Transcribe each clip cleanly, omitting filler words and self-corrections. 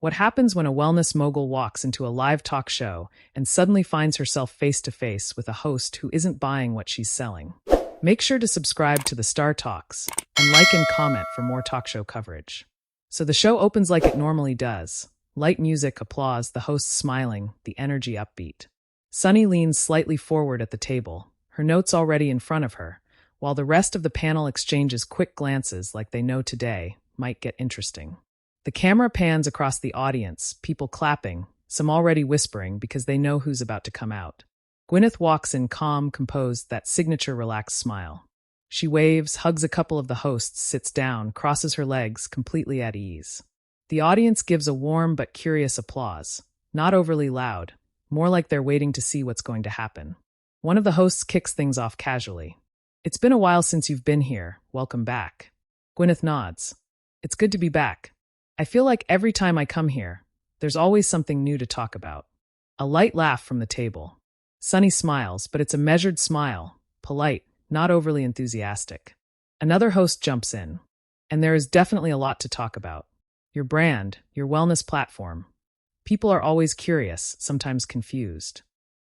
What happens when a wellness mogul walks into a live talk show and suddenly finds herself face to face with a host who isn't buying what she's selling? Make sure to subscribe to the Star Talks and like and comment for more talk show coverage. So the show opens like it normally does. Light music, applause, the host smiling, the energy upbeat. Sunny leans slightly forward at the table, her notes already in front of her, while the rest of the panel exchanges quick glances like they know today might get interesting. The camera pans across the audience, people clapping, some already whispering because they know who's about to come out. Gwyneth walks in calm, composed, that signature relaxed smile. She waves, hugs a couple of the hosts, sits down, crosses her legs, completely at ease. The audience gives a warm but curious applause, not overly loud, more like they're waiting to see what's going to happen. One of the hosts kicks things off casually. "It's been a while since you've been here. Welcome back." Gwyneth nods. "It's good to be back. I feel like every time I come here, there's always something new to talk about." A light laugh from the table. Sunny smiles, but it's a measured smile, polite, not overly enthusiastic. Another host jumps in. "And there is definitely a lot to talk about. Your brand, your wellness platform. People are always curious, sometimes confused."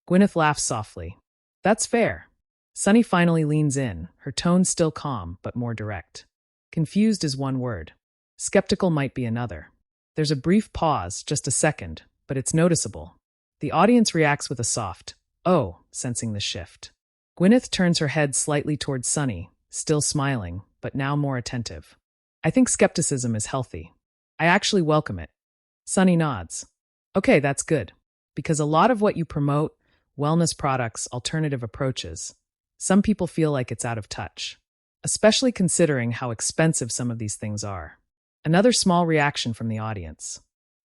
Gwyneth laughs softly. "That's fair." Sunny finally leans in, her tone still calm, but more direct. Confused is one word. Skeptical might be another. There's a brief pause, just a second, but it's noticeable. The audience reacts with a soft, "Oh," sensing the shift. Gwyneth turns her head slightly towards Sunny, still smiling, but now more attentive. "I think skepticism is healthy. I actually welcome it." Sunny nods. "Okay, that's good. Because a lot of what you promote, wellness products, alternative approaches, some people feel like it's out of touch. Especially considering how expensive some of these things are." Another small reaction from the audience.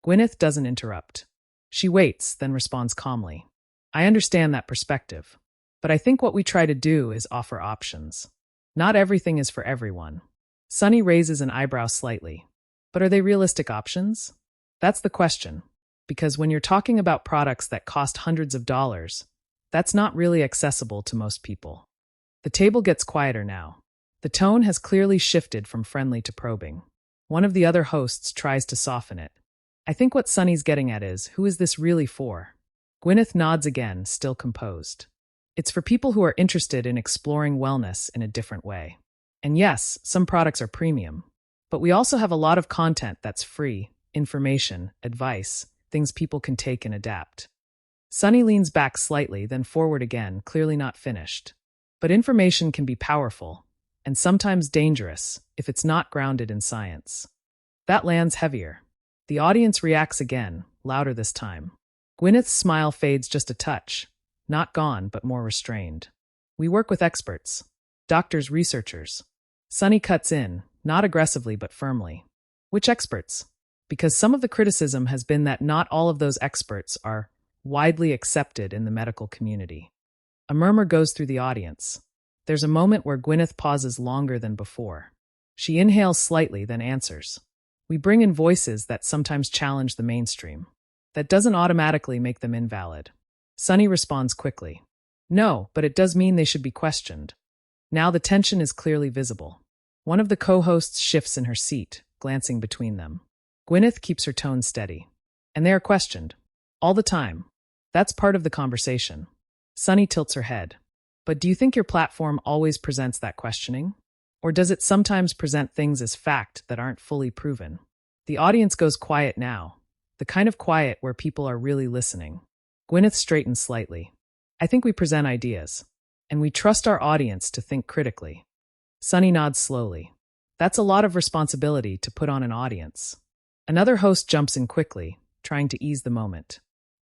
Gwyneth doesn't interrupt. She waits, then responds calmly. "I understand that perspective. But I think what we try to do is offer options. Not everything is for everyone." Sunny raises an eyebrow slightly. "But are they realistic options?" That's the question. Because when you're talking about products that cost hundreds of dollars, that's not really accessible to most people. The table gets quieter now. The tone has clearly shifted from friendly to probing. One of the other hosts tries to soften it. "I think what Sunny's getting at is, who is this really for?" Gwyneth nods again, still composed. "It's for people who are interested in exploring wellness in a different way. And yes, some products are premium. But we also have a lot of content that's free, information, advice, things people can take and adapt." Sunny leans back slightly, then forward again, clearly not finished. "But information can be powerful, and sometimes dangerous, if it's not grounded in science." That lands heavier. The audience reacts again, louder this time. Gwyneth's smile fades just a touch. Not gone, but more restrained. "We work with experts. Doctors, researchers." Sunny cuts in, not aggressively but firmly. "Which experts?" Because some of the criticism has been that not all of those experts are widely accepted in the medical community. A murmur goes through the audience. There's a moment where Gwyneth pauses longer than before. She inhales slightly, then answers. "We bring in voices that sometimes challenge the mainstream. That doesn't automatically make them invalid." Sunny responds quickly. "No, but it does mean they should be questioned." Now the tension is clearly visible. One of the co-hosts shifts in her seat, glancing between them. Gwyneth keeps her tone steady. "And they are questioned. All the time. That's part of the conversation." Sunny tilts her head. "But do you think your platform always presents that questioning? Or does it sometimes present things as fact that aren't fully proven?" The audience goes quiet now. The kind of quiet where people are really listening. Gwyneth straightens slightly. "I think we present ideas. And we trust our audience to think critically." Sunny nods slowly. "That's a lot of responsibility to put on an audience." Another host jumps in quickly, trying to ease the moment.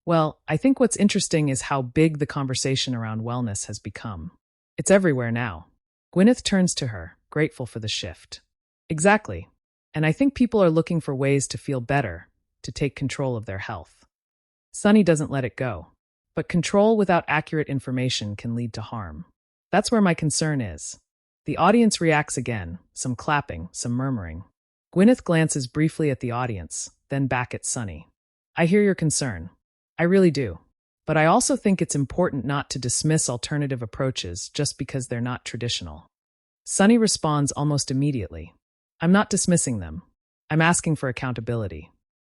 "Well, I think what's interesting is how big the conversation around wellness has become. It's everywhere now." Gwyneth turns to her, grateful for the shift. "Exactly. And I think people are looking for ways to feel better, to take control of their health." Sunny doesn't let it go. "But control without accurate information can lead to harm. That's where my concern is." The audience reacts again, some clapping, some murmuring. Gwyneth glances briefly at the audience, then back at Sunny. "I hear your concern. I really do. But I also think it's important not to dismiss alternative approaches just because they're not traditional." Sunny responds almost immediately. "I'm not dismissing them. I'm asking for accountability.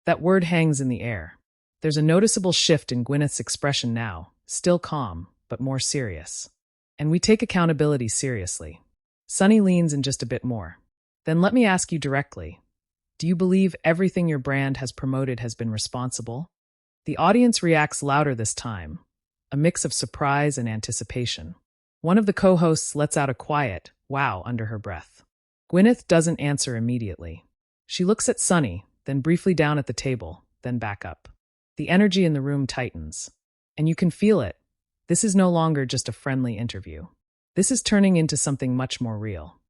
That word hangs in the air. There's a noticeable shift in Gwyneth's expression now, still calm, but more serious. And we take accountability seriously. Sunny leans in just a bit more. Then let me ask you directly. Do you believe everything your brand has promoted has been responsible? The audience reacts louder this time, a mix of surprise and anticipation. One of the co-hosts lets out a quiet, wow, under her breath. Gwyneth doesn't answer immediately. She looks at Sunny, then briefly down at the table, then back up. The energy in the room tightens. And you can feel it. This is no longer just a friendly interview. This is turning into something much more real.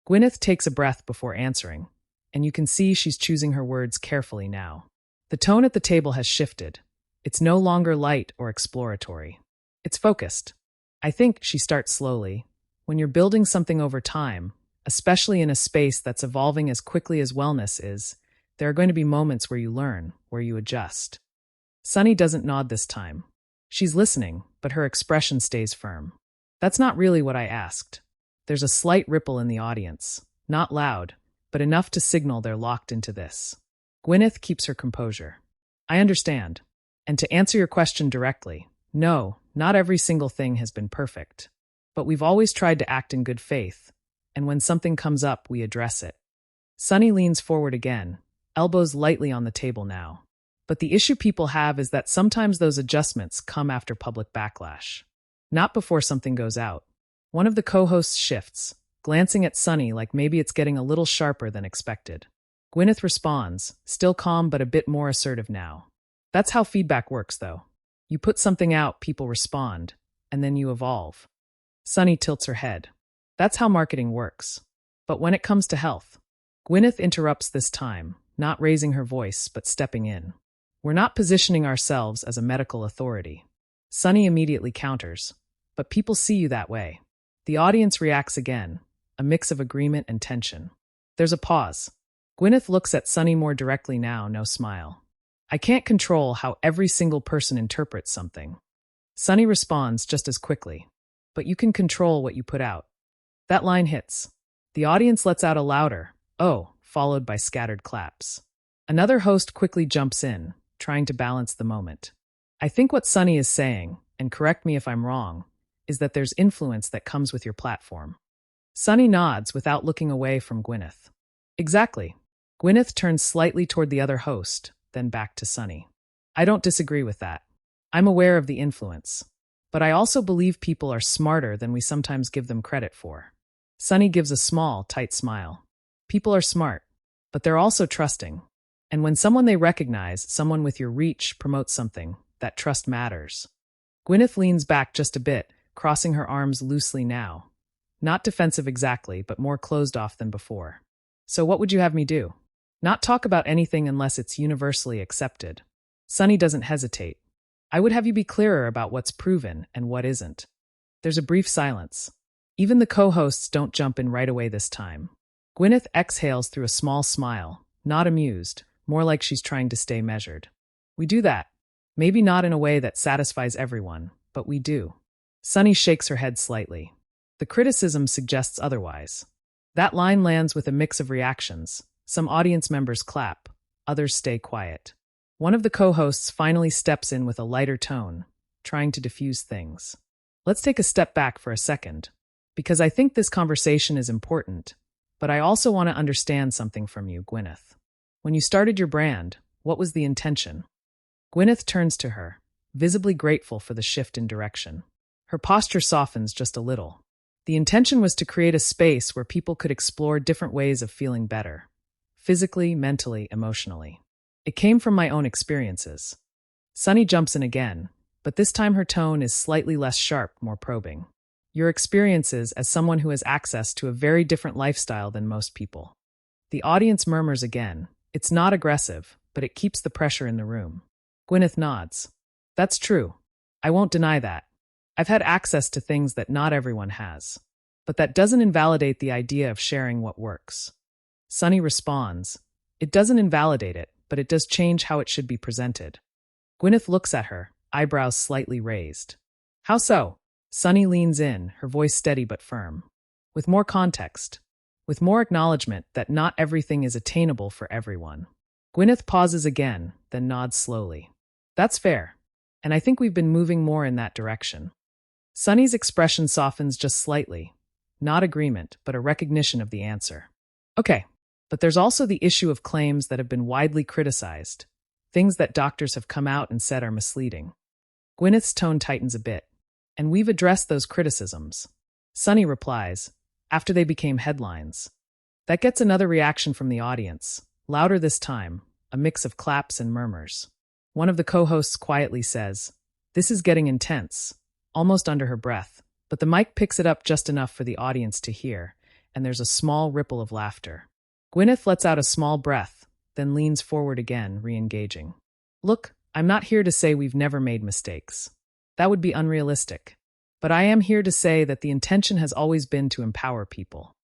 Gwyneth takes a breath before answering, and you can see she's choosing her words carefully now. The tone at the table has shifted. It's no longer light or exploratory. It's focused. I think, she starts slowly, when you're building something over time, especially in a space that's evolving as quickly as wellness is, there are going to be moments where you learn, where you adjust. Sunny doesn't nod this time. She's listening, but her expression stays firm. That's not really what I asked. There's a slight ripple in the audience, not loud, but enough to signal they're locked into this. Gwyneth keeps her composure. I understand. And to answer your question directly, no, not every single thing has been perfect. But we've always tried to act in good faith, and when something comes up, we address it. Sunny leans forward again, elbows lightly on the table now. But the issue people have is that sometimes those adjustments come after public backlash, not before something goes out. One of the co-hosts shifts, glancing at Sunny like maybe it's getting a little sharper than expected. Gwyneth responds, still calm but a bit more assertive now. That's how feedback works, though. You put something out, people respond, and then you evolve. Sunny tilts her head. That's how marketing works. But when it comes to health, Gwyneth interrupts this time, not raising her voice but stepping in. We're not positioning ourselves as a medical authority. Sunny immediately counters. But people see you that way. The audience reacts again, a mix of agreement and tension. There's a pause. Gwyneth looks at Sunny more directly now, no smile. I can't control how every single person interprets something. Sunny responds just as quickly. But you can control what you put out. That line hits. The audience lets out a louder, oh, followed by scattered claps. Another host quickly jumps in, trying to balance the moment. I think what Sunny is saying, and correct me if I'm wrong, is that there's influence that comes with your platform. Sunny nods without looking away from Gwyneth. Exactly. Gwyneth turns slightly toward the other host, then back to Sunny. I don't disagree with that. I'm aware of the influence. But I also believe people are smarter than we sometimes give them credit for. Sunny gives a small, tight smile. People are smart, but they're also trusting. And when someone they recognize, someone with your reach, promotes something, that trust matters. Gwyneth leans back just a bit, crossing her arms loosely now. Not defensive exactly, but more closed off than before. So what would you have me do? Not talk about anything unless it's universally accepted. Sunny doesn't hesitate. I would have you be clearer about what's proven and what isn't. There's a brief silence. Even the co-hosts don't jump in right away this time. Gwyneth exhales through a small smile, not amused, more like she's trying to stay measured. We do that. Maybe not in a way that satisfies everyone, but we do. Sunny shakes her head slightly. The criticism suggests otherwise. That line lands with a mix of reactions. Some audience members clap, others stay quiet. One of the co-hosts finally steps in with a lighter tone, trying to diffuse things. Let's take a step back for a second, because I think this conversation is important, but I also want to understand something from you, Gwyneth. When you started your brand, what was the intention? Gwyneth turns to her, visibly grateful for the shift in direction. Her posture softens just a little. The intention was to create a space where people could explore different ways of feeling better. Physically, mentally, emotionally. It came from my own experiences. Sunny jumps in again, but this time her tone is slightly less sharp, more probing. Your experiences as someone who has access to a very different lifestyle than most people. The audience murmurs again. It's not aggressive, but it keeps the pressure in the room. Gwyneth nods. That's true. I won't deny that. I've had access to things that not everyone has. But that doesn't invalidate the idea of sharing what works. Sunny responds. It doesn't invalidate it, but it does change how it should be presented. Gwyneth looks at her, eyebrows slightly raised. How so? Sunny leans in, her voice steady but firm. With more context. With more acknowledgement that not everything is attainable for everyone. Gwyneth pauses again, then nods slowly. That's fair. And I think we've been moving more in that direction. Sunny's expression softens just slightly. Not agreement, but a recognition of the answer. Okay, but there's also the issue of claims that have been widely criticized. Things that doctors have come out and said are misleading. Gwyneth's tone tightens a bit. And we've addressed those criticisms. Sunny replies, after they became headlines. That gets another reaction from the audience. Louder this time, a mix of claps and murmurs. One of the co-hosts quietly says, "This is getting intense," almost under her breath, but the mic picks it up just enough for the audience to hear, and there's a small ripple of laughter. Gwyneth lets out a small breath, then leans forward again, re-engaging. Look, I'm not here to say we've never made mistakes. That would be unrealistic. But I am here to say that the intention has always been to empower people.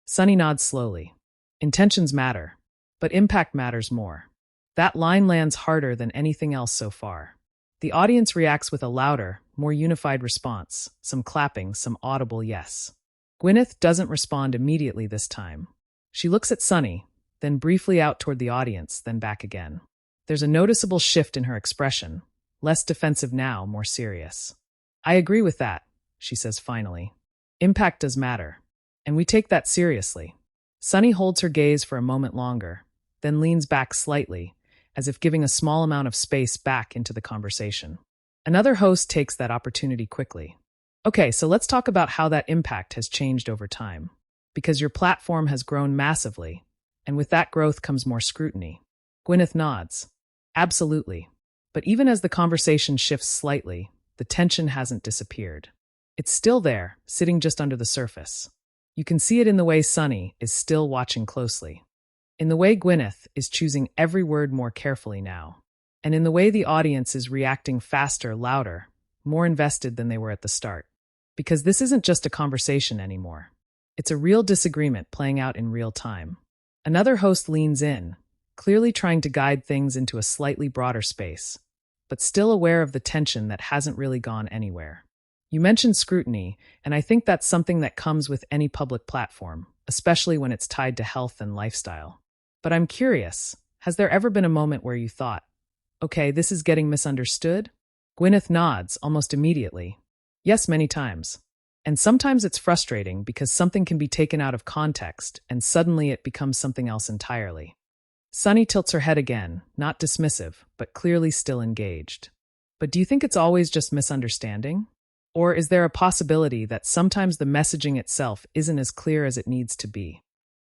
Sunny nods slowly. Intentions matter, but impact matters more. That line lands harder than anything else so far. The audience reacts with a louder, more unified response, some clapping, some audible yes. Gwyneth doesn't respond immediately this time. She looks at Sunny, then briefly out toward the audience, then back again. There's a noticeable shift in her expression, less defensive now, more serious. I agree with that, she says finally. Impact does matter, and we take that seriously. Sunny holds her gaze for a moment longer, then leans back slightly, as if giving a small amount of space back into the conversation. Another host takes that opportunity quickly. Okay, so let's talk about how that impact has changed over time. Because your platform has grown massively, and with that growth comes more scrutiny. Gwyneth nods. Absolutely. But even as the conversation shifts slightly, the tension hasn't disappeared. It's still there, sitting just under the surface. You can see it in the way Sunny is still watching closely. In the way Gwyneth is choosing every word more carefully now. And in the way the audience is reacting faster, louder, more invested than they were at the start. Because this isn't just a conversation anymore. It's a real disagreement playing out in real time. Another host leans in, clearly trying to guide things into a slightly broader space, but still aware of the tension that hasn't really gone anywhere. You mentioned scrutiny, and I think that's something that comes with any public platform, especially when it's tied to health and lifestyle. But I'm curious, has there ever been a moment where you thought, okay, this is getting misunderstood? Gwyneth nods almost immediately. Yes, many times. And sometimes it's frustrating because something can be taken out of context and suddenly it becomes something else entirely. Sunny tilts her head again, not dismissive, but clearly still engaged. But do you think it's always just misunderstanding? Or is there a possibility that sometimes the messaging itself isn't as clear as it needs to be?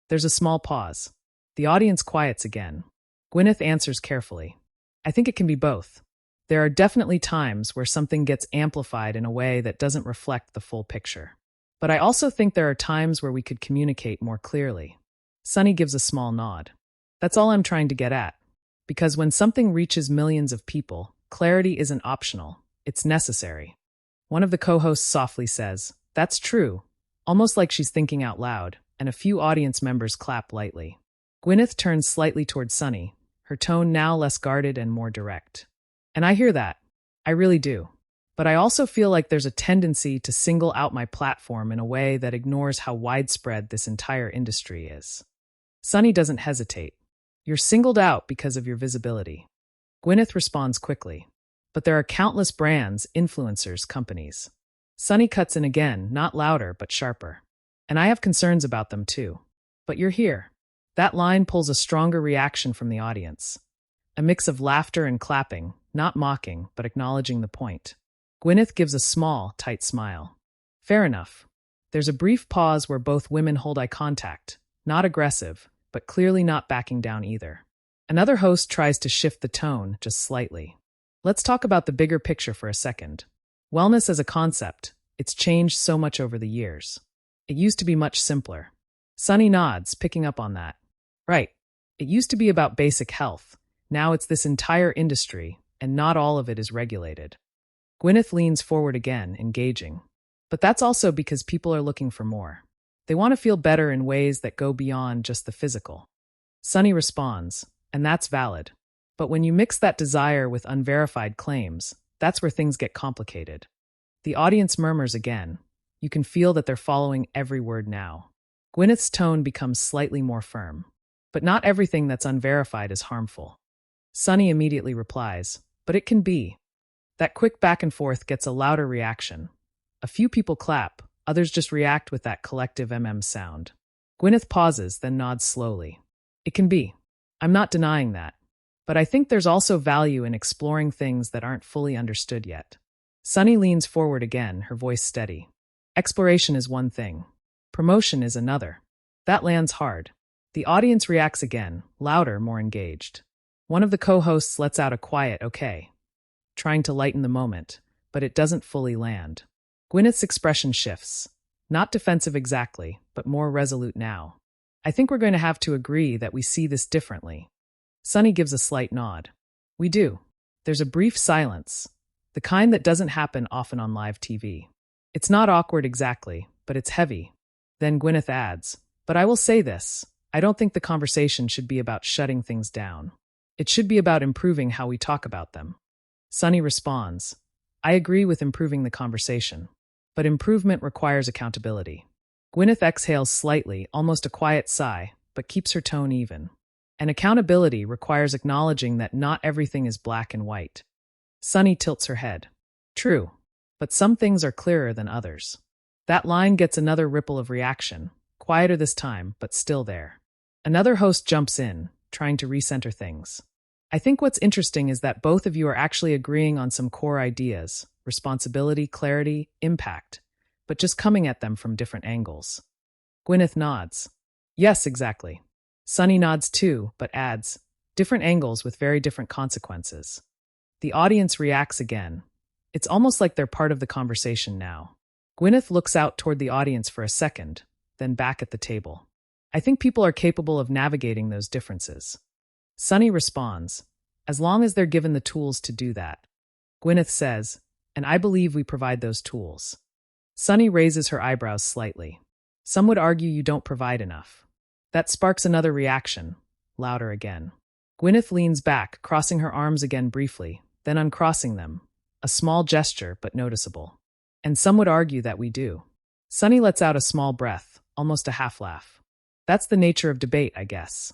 There's a small pause. The audience quiets again. Gwyneth answers carefully. I think it can be both. There are definitely times where something gets amplified in a way that doesn't reflect the full picture. But I also think there are times where we could communicate more clearly. Sunny gives a small nod. That's all I'm trying to get at. Because when something reaches millions of people, clarity isn't optional, it's necessary. One of the co-hosts softly says, "That's true," almost like she's thinking out loud, and a few audience members clap lightly. Gwyneth turns slightly toward Sunny, her tone now less guarded and more direct. And I hear that. I really do. But I also feel like there's a tendency to single out my platform in a way that ignores how widespread this entire industry is. Sunny doesn't hesitate. You're singled out because of your visibility. Gwyneth responds quickly. But there are countless brands, influencers, companies. Sunny cuts in again, not louder, but sharper. And I have concerns about them too. But you're here. That line pulls a stronger reaction from the audience. A mix of laughter and clapping, not mocking, but acknowledging the point. Gwyneth gives a small, tight smile. Fair enough. There's a brief pause where both women hold eye contact, not aggressive, but clearly not backing down either. Another host tries to shift the tone just slightly. Let's talk about the bigger picture for a second. Wellness as a concept, it's changed so much over the years. It used to be much simpler. Sunny nods, picking up on that. Right. It used to be about basic health. Now it's this entire industry, and not all of it is regulated. Gwyneth leans forward again, engaging. But that's also because people are looking for more. They want to feel better in ways that go beyond just the physical. Sunny responds, and that's valid. But when you mix that desire with unverified claims, that's where things get complicated. The audience murmurs again. You can feel that they're following every word now. Gwyneth's tone becomes slightly more firm. But not everything that's unverified is harmful. Sunny immediately replies, but it can be. That quick back and forth gets a louder reaction. A few people clap, others just react with that collective sound. Gwyneth pauses, then nods slowly. It can be. I'm not denying that. But I think there's also value in exploring things that aren't fully understood yet. Sunny leans forward again, her voice steady. Exploration is one thing. Promotion is another. That lands hard. The audience reacts again, louder, more engaged. One of the co-hosts lets out a quiet okay, trying to lighten the moment, but it doesn't fully land. Gwyneth's expression shifts. Not defensive exactly, but more resolute now. I think we're going to have to agree that we see this differently. Sunny gives a slight nod. We do. There's a brief silence, the kind that doesn't happen often on live TV. It's not awkward exactly, but it's heavy. Then Gwyneth adds, but I will say this, I don't think the conversation should be about shutting things down. It should be about improving how we talk about them. Sunny responds, I agree with improving the conversation, but improvement requires accountability. Gwyneth exhales slightly, almost a quiet sigh, but keeps her tone even. And accountability requires acknowledging that not everything is black and white. Sunny tilts her head. True, but some things are clearer than others. That line gets another ripple of reaction, quieter this time, but still there. Another host jumps in, trying to recenter things. I think what's interesting is that both of you are actually agreeing on some core ideas, responsibility, clarity, impact, but just coming at them from different angles. Gwyneth nods. Yes, exactly. Sunny nods too, but adds, different angles with very different consequences. The audience reacts again. It's almost like they're part of the conversation now. Gwyneth looks out toward the audience for a second, then back at the table. I think people are capable of navigating those differences. Sunny responds, as long as they're given the tools to do that. Gwyneth says, and I believe we provide those tools. Sunny raises her eyebrows slightly. Some would argue you don't provide enough. That sparks another reaction, louder again. Gwyneth leans back, crossing her arms again briefly, then uncrossing them. A small gesture, but noticeable. And some would argue that we do. Sunny lets out a small breath, almost a half laugh. That's the nature of debate, I guess.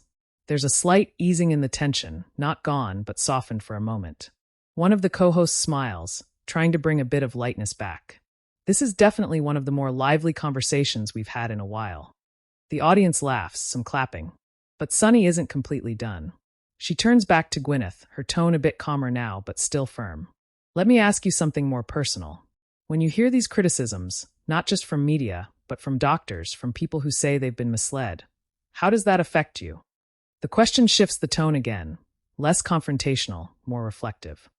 There's a slight easing in the tension, not gone, but softened for a moment. One of the co-hosts smiles, trying to bring a bit of lightness back. This is definitely one of the more lively conversations we've had in a while. The audience laughs, some clapping. But Sunny isn't completely done. She turns back to Gwyneth, her tone a bit calmer now, but still firm. Let me ask you something more personal. When you hear these criticisms, not just from media, but from doctors, from people who say they've been misled, how does that affect you? The question shifts the tone again, less confrontational, more reflective.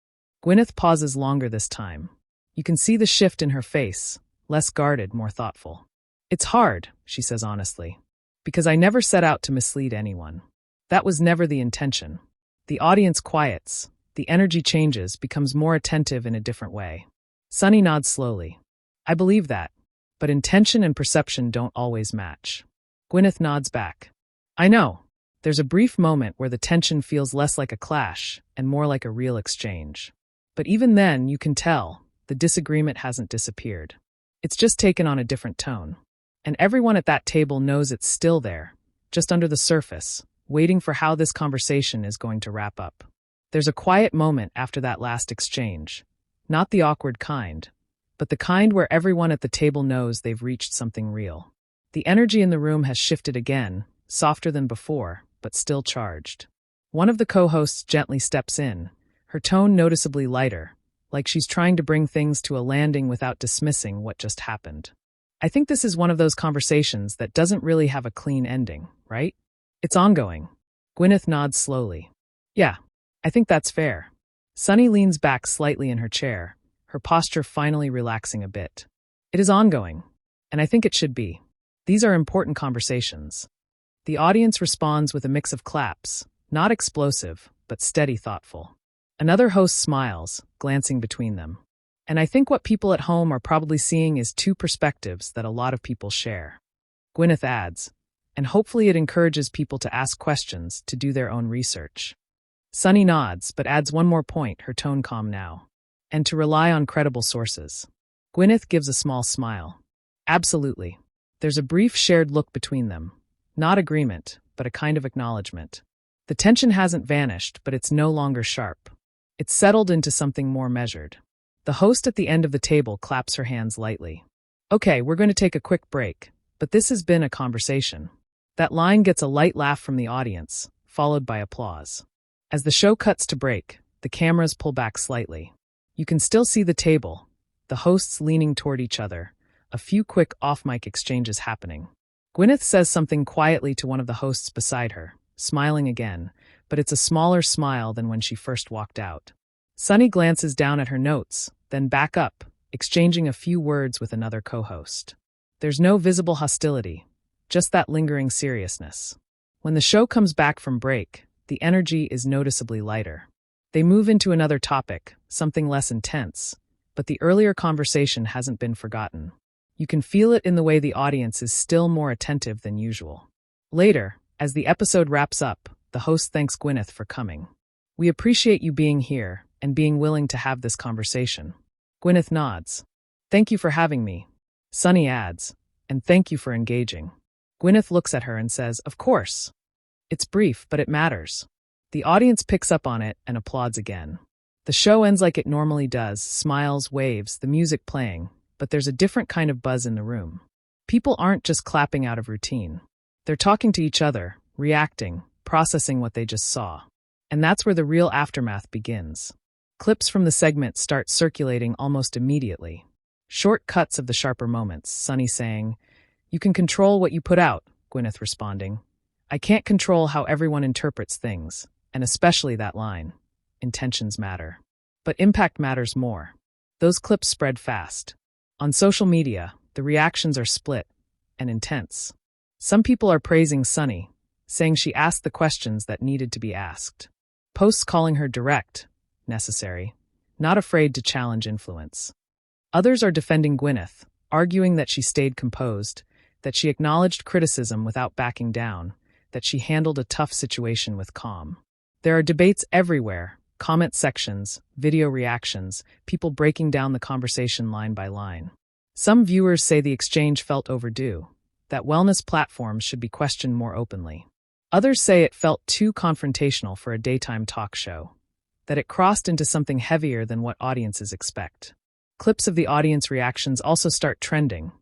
Gwyneth pauses longer this time. You can see the shift in her face, less guarded, more thoughtful. It's hard, she says honestly, because I never set out to mislead anyone. That was never the intention. The audience quiets, the energy changes, becomes more attentive in a different way. Sunny nods slowly. I believe that, but intention and perception don't always match. Gwyneth nods back. I know. There's a brief moment where the tension feels less like a clash and more like a real exchange. But even then, you can tell, the disagreement hasn't disappeared. It's just taken on a different tone. And everyone at that table knows it's still there, just under the surface, waiting for how this conversation is going to wrap up. There's a quiet moment after that last exchange. Not the awkward kind, but the kind where everyone at the table knows they've reached something real. The energy in the room has shifted again, softer than before, but still charged. One of the co-hosts gently steps in, her tone noticeably lighter, like she's trying to bring things to a landing without dismissing what just happened. I think this is one of those conversations that doesn't really have a clean ending, right? It's ongoing. Gwyneth nods slowly. Yeah, I think that's fair. Sunny leans back slightly in her chair, her posture finally relaxing a bit. It is ongoing, and I think it should be. These are important conversations. The audience responds with a mix of claps, not explosive, but steady, thoughtful. Another host smiles, glancing between them. And I think what people at home are probably seeing is two perspectives that a lot of people share. Gwyneth adds, and hopefully it encourages people to ask questions, to do their own research. Sunny nods, but adds one more point, her tone calm now. And to rely on credible sources. Gwyneth gives a small smile. Absolutely. There's a brief shared look between them. Not agreement, but a kind of acknowledgement. The tension hasn't vanished, but it's no longer sharp. It's settled into something more measured. The host at the end of the table claps her hands lightly. Okay, we're going to take a quick break, but this has been a conversation. That line gets a light laugh from the audience, followed by applause. As the show cuts to break, the cameras pull back slightly. You can still see the table, the hosts leaning toward each other, a few quick off-mic exchanges happening. Gwyneth says something quietly to one of the hosts beside her, smiling again, but it's a smaller smile than when she first walked out. Sunny glances down at her notes, then back up, exchanging a few words with another co-host. There's no visible hostility, just that lingering seriousness. When the show comes back from break, the energy is noticeably lighter. They move into another topic, something less intense, but the earlier conversation hasn't been forgotten. You can feel it in the way the audience is still more attentive than usual. Later, as the episode wraps up, the host thanks Gwyneth for coming. We appreciate you being here and being willing to have this conversation. Gwyneth nods. Thank you for having me. Sunny adds, and thank you for engaging. Gwyneth looks at her and says, of course. It's brief, but it matters. The audience picks up on it and applauds again. The show ends like it normally does, smiles, waves, the music playing, but there's a different kind of buzz in the room. People aren't just clapping out of routine. They're talking to each other, reacting, processing what they just saw. And that's where the real aftermath begins. Clips from the segment start circulating almost immediately. Short cuts of the sharper moments, Sunny saying, "You can control what you put out," Gwyneth responding, "I can't control how everyone interprets things, and especially that line. Intentions matter. But impact matters more." Those clips spread fast. On social media, the reactions are split and intense. Some people are praising Sunny, saying she asked the questions that needed to be asked. Posts calling her direct, necessary, not afraid to challenge influence. Others are defending Gwyneth, arguing that she stayed composed, that she acknowledged criticism without backing down, that she handled a tough situation with calm. There are debates everywhere, comment sections, video reactions, people breaking down the conversation line by line. Some viewers say the exchange felt overdue, that wellness platforms should be questioned more openly. Others say it felt too confrontational for a daytime talk show, that it crossed into something heavier than what audiences expect. Clips of the audience reactions also start trending.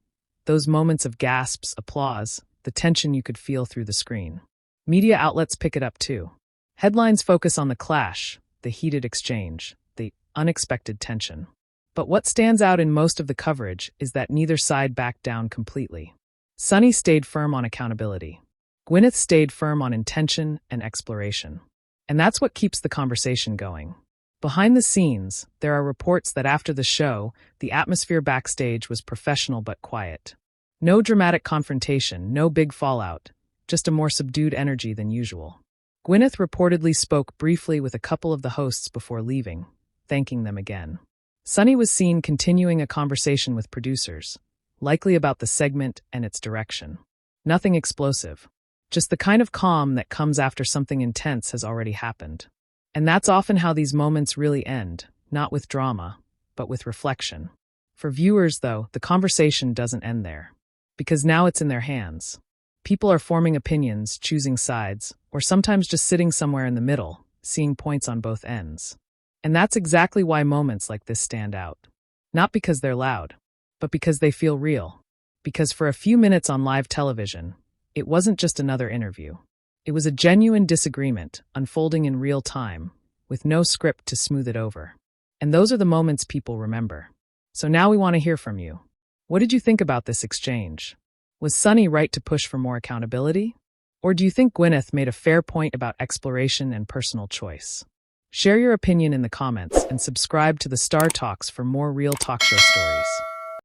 Those moments of gasps, applause, the tension you could feel through the screen. Media outlets pick it up too. Headlines focus on the clash, the heated exchange, the unexpected tension. But what stands out in most of the coverage is that neither side backed down completely. Sunny stayed firm on accountability. Gwyneth stayed firm on intention and exploration. And that's what keeps the conversation going. Behind the scenes, there are reports that after the show, the atmosphere backstage was professional but quiet. No dramatic confrontation, no big fallout, just a more subdued energy than usual. Gwyneth reportedly spoke briefly with a couple of the hosts before leaving, thanking them again. Sunny was seen continuing a conversation with producers, likely about the segment and its direction. Nothing explosive, just the kind of calm that comes after something intense has already happened. And that's often how these moments really end, not with drama, but with reflection. For viewers, though, the conversation doesn't end there. Because now it's in their hands. People are forming opinions, choosing sides, or sometimes just sitting somewhere in the middle, seeing points on both ends. And that's exactly why moments like this stand out. Not because they're loud, but because they feel real. Because for a few minutes on live television, it wasn't just another interview. It was a genuine disagreement, unfolding in real time, with no script to smooth it over. And those are the moments people remember. So now we want to hear from you. What did you think about this exchange? Was Sunny right to push for more accountability? Or do you think Gwyneth made a fair point about exploration and personal choice? Share your opinion in the comments and subscribe to the Star Talks for more real talk show stories.